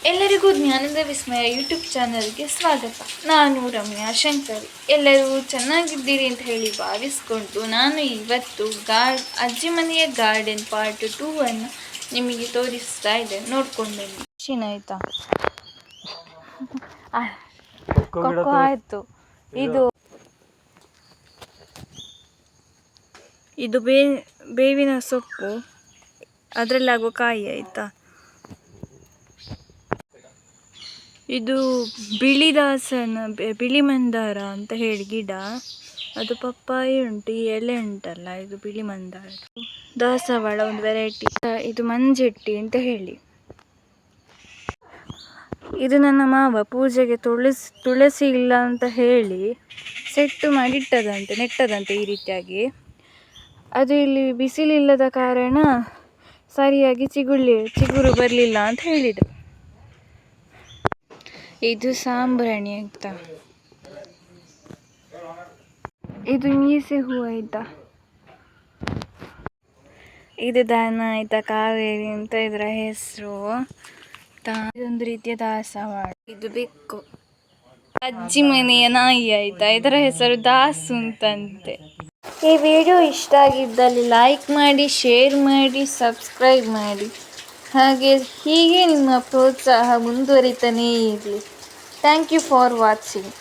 ಎಲ್ಲರಿಗೂ ಜ್ಞಾನದ ವಿಸ್ಮಯ ಯೂಟ್ಯೂಬ್ ಚಾನಲ್ಗೆ ಸ್ವಾಗತ. ನಾನು ರಮ್ಯಾ ಶಂಕರ್. ಎಲ್ಲರೂ ಚೆನ್ನಾಗಿದ್ದೀರಿ ಅಂತ ಹೇಳಿ ಭಾವಿಸ್ಕೊಂಡು ನಾನು ಇವತ್ತು ಅಜ್ಜಿ ಮನೆಯ ಗಾರ್ಡನ್ ಪಾರ್ಟ್ 2 ಅನ್ನು ನಿಮಗೆ ತೋರಿಸ್ತಾ ಇದ್ದೇನೆ. ನೋಡ್ಕೊಂಡು ಬನ್ನಿ. ಆಯ್ತಾ ಕೊಕ್ಕೋ ಆಯಿತು. ಇದು ಬೇವಿನ ಸೊಪ್ಪು, ಅದರಲ್ಲಾಗುವ ಕಾಯಿ ಆಯಿತಾ. ಇದು ಬಿಳಿ ಮಂದಾರ ಅಂತ ಹೇಳಿ ಗಿಡ. ಅದು ಪಪ್ಪಾಯಿ ಉಂಟು, ಈ ಎಲೆ ಉಂಟಲ್ಲ, ಇದು ಬಿಳಿ ಮಂದಾರ. ದಾಸವಾಳ ಒಂದು ವೆರೈಟಿ. ಇದು ಮಂಜೆಟ್ಟಿ ಅಂತ ಹೇಳಿ. ಇದು ನನ್ನ ಮಾವ ಪೂಜೆಗೆ ತುಳಸಿ ಇಲ್ಲ ಅಂತ ಹೇಳಿ ಸೆಟ್ಟು ಮಾಡಿ ನೆಟ್ಟದಂತೆ ಈ ರೀತಿಯಾಗಿ. ಅದು ಇಲ್ಲಿ ಬಿಸಿಲಿಲ್ಲದ ಕಾರಣ ಸರಿಯಾಗಿ ಚಿಗುರು ಬರಲಿಲ್ಲ ಅಂತ ಹೇಳಿದರು. ಇದು ಸಾಂಬ್ರಾಣಿ ಆಯ್ತಾ. ಇದು ಮೀಸೆ ಹೂ ಆಯ್ತಾ. ಇದು ದನ ಆಯ್ತಾ, ಕಾವೇರಿ ಅಂತ ಇದರ ಹೆಸರು. ಇದೊಂದು ರೀತಿಯ ದಾಸವಾಳ. ಇದು ಬೆಕ್ಕು, ಅಜ್ಜಿ ಮನೆಯ ನಾಯಿ ಆಯ್ತಾ, ಇದರ ಹೆಸರು ದಾಸು ಅಂತಂತೆ. ಈ ವಿಡಿಯೋ ಇಷ್ಟ ಆಗಿದ್ದಲ್ಲಿ ಲೈಕ್ ಮಾಡಿ, ಶೇರ್ ಮಾಡಿ, ಸಬ್ಸ್ಕ್ರೈಬ್ ಮಾಡಿ. ಹಾಗೆ ಹೀಗೆ ನಿಮ್ಮ ಪ್ರೋತ್ಸಾಹ ಮುಂದುವರಿತಾನೇ ಇರಲಿ. Thank you for watching.